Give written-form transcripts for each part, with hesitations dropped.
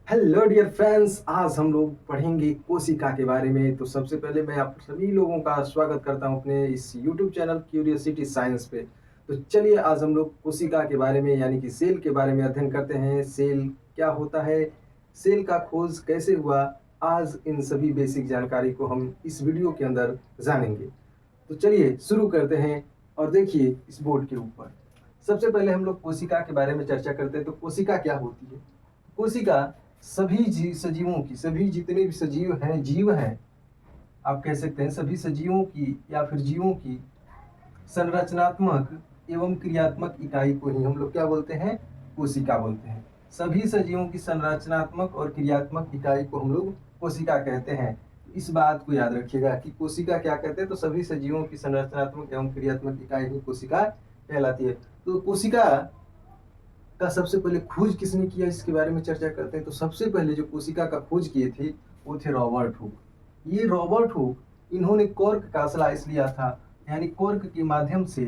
Hello dear friends, आज हम लोग पढ़ेंगे कोशिका के बारे में। तो सबसे पहले मैं आप सभी लोगों का स्वागत करता हूं अपने इस यूट्यूब चैनल क्यूरियोसिटी साइंस पे। तो चलिए आज हम लोग कोशिका के बारे में यानी कि सेल के बारे में अध्ययन करते हैं। सेल क्या होता है, सेल का खोज कैसे हुआ, आज इन सभी बेसिक जानकारी को हम इस वीडियो के अंदर जानेंगे। तो चलिए शुरू करते हैं। और देखिए इस बोर्ड के ऊपर सबसे पहले हम लोग कोशिका के बारे में चर्चा करते हैं। तो कोशिका क्या होती है? कोशिका सभी सजीवों की, सभी जितने भी सजीव हैं, जीव हैं, आप कह सकते हैं सभी सजीवों की या फिर जीवों की संरचनात्मक एवं क्रियात्मक इकाई को ही हम लोग क्या बोलते हैं? कोशिका बोलते हैं। सभी सजीवों की संरचनात्मक और क्रियात्मक इकाई को हम लोग कोशिका कहते हैं। इस बात को याद रखिएगा कि कोशिका क्या कहते हैं, तो सभी सजीवों की संरचनात्मक एवं क्रियात्मक इकाई ही कोशिका कहलाती है। तो कोशिका का सबसे पहले खोज किसने किया, इसके बारे में चर्चा करते हैं। तो सबसे पहले जो कोशिका का खोज किए थे वो थे रॉबर्ट हुक। ये रॉबर्ट हुक, इन्होंने कॉर्क का स्लाइस लिया था, यानी कॉर्क के माध्यम से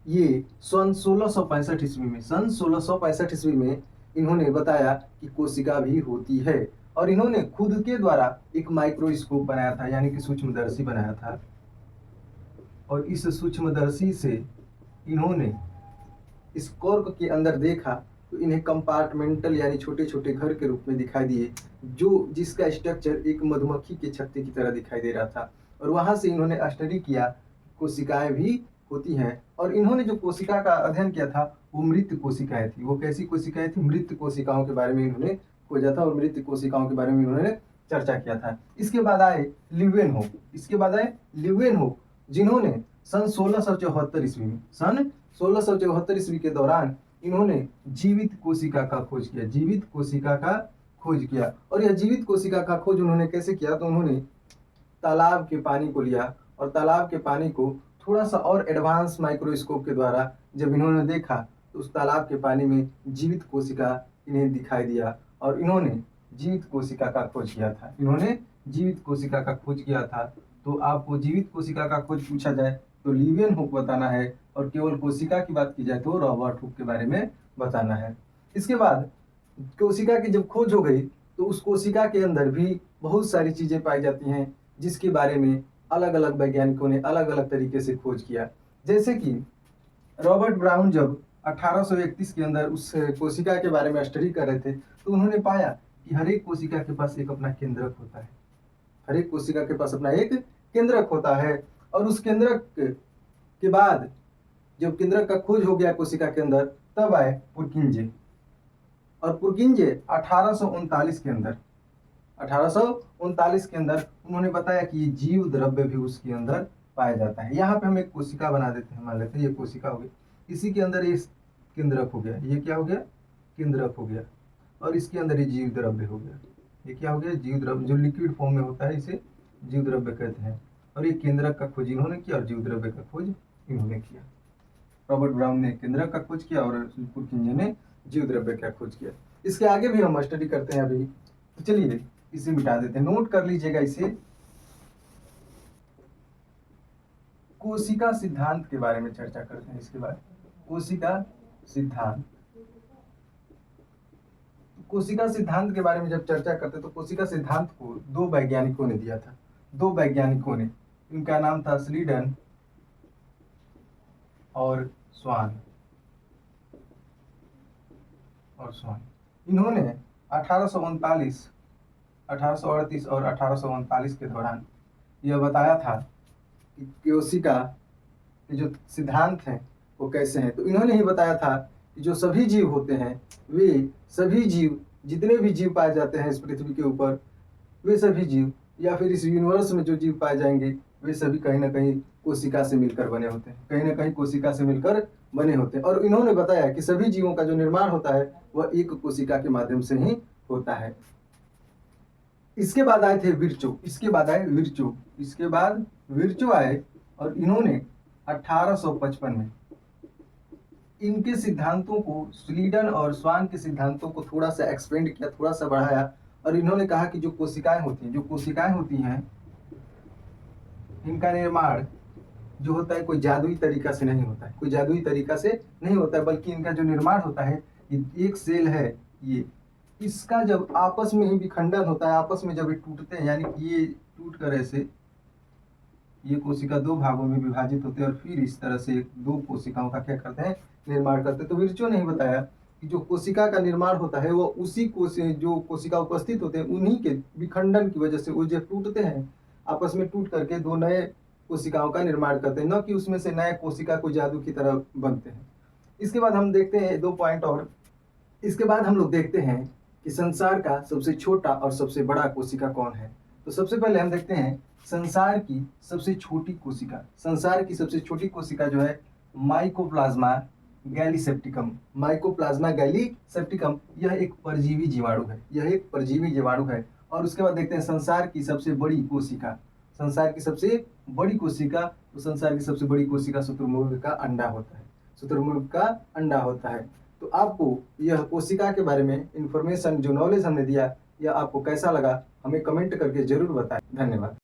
ये सन 1665 ईस्वी में, सन 1665 ईस्वी में इन्होंने बताया कि कोशिका भी होती है। और इन्होंने खुद के द्वारा एक माइक्रोस्कोप बनाया था, यानी कि सूक्ष्मदर्शी बनाया था। और इस सूक्ष्मदर्शी से इन्होंने इस कॉर्क के अंदर देखा तो इन्हें कंपार्टमेंटल यानी छोटे छोटे घर के रूप में दिखाई दिए, जो जिसका स्ट्रक्चर एक मधुमक्खी के छत्ते की तरह दिखाई दे रहा था। और वहां से इन्होंने स्टडी किया, कोशिकाएं भी होती हैं। और इन्होंने जो कोशिका का अध्ययन किया था वो मृत कोशिकाएं थी। वो कैसी कोशिकाएं थी? मृत कोशिकाओं के बारे में इन्होंने खोजा था और मृत कोशिकाओं के बारे में इन्होंने चर्चा किया था। इसके बाद आए लिवेनहोक, जिन्होंने सन 1674 ईस्वी में, सन 1674 ईस्वी के दौरान इन्होंने जीवित कोशिका का खोज किया, जीवित कोशिका का खोज किया। और यह जीवित कोशिका का खोज उन्होंने कैसे किया? तो उन्होंने तालाब के पानी को लिया और तालाब के पानी को थोड़ा सा और एडवांस माइक्रोस्कोप के द्वारा जब इन्होंने देखा तो उस तालाब के पानी में जीवित कोशिका इन्हें दिखाई दिया और इन्होंने जीवित कोशिका का खोज किया था। इन्होंने जीवित कोशिका का खोज किया था। तो आपको जीवित कोशिका का खोज पूछा जाए तो लिवेनहुक बताना है, और केवल कोशिका की बात की जाए तो रॉबर्ट हुक के बारे में बताना है। इसके बाद कोशिका की जब खोज हो गई तो उस कोशिका के अंदर भी बहुत सारी चीजें पाई जाती हैं, जिसके बारे में अलग अलग वैज्ञानिकों ने अलग अलग तरीके से खोज किया। जैसे कि रॉबर्ट ब्राउन जब 1831 के अंदर उस कोशिका के बारे में स्टडी कर रहे थे तो उन्होंने पाया कि हर एक कोशिका के पास एक अपना केंद्रक होता है। हर एक कोशिका के पास अपना एक केंद्रक होता है। और उस केंद्रक के बाद जब केंद्रक का खोज हो गया कोशिका के अंदर, तब आए पुरकिंजे। और पुरकिंजे 1839 के अंदर, 1839 के अंदर उन्होंने बताया कि ये जीव द्रव्य भी उसके अंदर पाया जाता है। यहाँ पे हम एक कोशिका बना देते हैं, मान लेते हैं ये कोशिका हो गई, इसी के अंदर ये केंद्रक हो गया, ये क्या हो गया? केंद्रक हो गया। और इसके अंदर ये जीव द्रव्य हो गया, ये क्या हो गया? जीव द्रव्य, जो लिक्विड फॉर्म में होता है इसे जीव द्रव्य कहते हैं। और ये केंद्रक का खोज इन्होंने किया और जीव द्रव्य का खोज इन्होंने किया। रॉबर्ट ब्राउन ने केंद्रक का खोज किया और पुरकिंजे ने जीव द्रव्य का खोज किया। इसके आगे भी हम स्टडी करते हैं अभी। तो चलिए इसे मिटा देते हैं, नोट कर लीजिएगा इसे। कोशिका सिद्धांत के बारे में चर्चा करते हैं। इसके बाद कोशिका सिद्धांत, कोशिका सिद्धांत के बारे में जब चर्चा करते तो कोशिका सिद्धांत को दो वैज्ञानिकों ने दिया था, दो वैज्ञानिकों ने। इनका नाम था स्लीडन और स्वान। इन्होंने 1839, 1838 और 1839 के दौरान यह बताया था कि कोशिका के जो सिद्धांत हैं वो कैसे हैं। तो इन्होंने ही बताया था कि जो सभी जीव होते हैं, वे सभी जीव, जितने भी जीव पाए जाते हैं इस पृथ्वी के ऊपर, वे सभी जीव या फिर इस यूनिवर्स में जो जीव पाए जाएंगे वे सभी कहीं ना कहीं कोशिका से मिलकर बने होते हैं, कहीं ना कहीं कोशिका से मिलकर बने होते हैं। और इन्होंने बताया कि सभी जीवों का जो निर्माण होता है वह एक कोशिका के माध्यम से ही होता है। इसके बाद आए थे विर्चो, इसके बाद विर्चो आए और इन्होंने 1855 में इनके सिद्धांतों को, स्लीडन और स्वान के सिद्धांतों को थोड़ा सा एक्सपेंड किया, थोड़ा सा बढ़ाया। और इन्होंने कहा कि जो कोशिकाएं होती हैं इनका निर्माण जो होता है कोई जादुई तरीका से नहीं होता है, कोई जादुई तरीका से नहीं होता है, बल्कि इनका जो निर्माण होता है, ये एक सेल है, ये इसका जब आपस में ही विखंडन होता है, आपस में जब ये टूटते हैं, यानी कि ये टूट कर ऐसे ये कोशिका दो भागों में विभाजित होते हैं और फिर इस तरह से दो कोशिकाओं का क्या करते हैं, निर्माण करते हैं। तो विर्चो ने ही बताया कि जो कोशिका का निर्माण होता है वो उसी जो कोशिका उपस्थित होते हैं उन्हीं के विखंडन की वजह से वो जब टूटते हैं आपस में टूट करके दो नए कोशिकाओं का निर्माण करते हैं, न कि उसमें से नए कोशिका को जादू की तरह बनते हैं। इसके बाद हम देखते हैं 2 पॉइंट और। इसके बाद हम लोग देखते हैं कि संसार का सबसे छोटा और सबसे बड़ा कोशिका कौन है। तो सबसे पहले हम देखते हैं संसार की सबसे छोटी कोशिका। संसार की सबसे छोटी कोशिका जो है माइकोप्लाज्मा गैलीसेप्टिकम। माइकोप्लाज्मा गैलीसेप्टिकम यह एक परजीवी जीवाणु है, यह एक परजीवी जीवाणु है। और उसके बाद देखते हैं संसार की सबसे बड़ी कोशिका। संसार की सबसे बड़ी कोशिका, तो संसार की सबसे बड़ी कोशिका शुतुरमुर्ग का अंडा होता है। शुतुरमुर्ग का अंडा होता है। तो आपको यह कोशिका के बारे में इंफॉर्मेशन, जो नॉलेज हमने दिया, यह आपको कैसा लगा हमें कमेंट करके जरूर बताएं। धन्यवाद।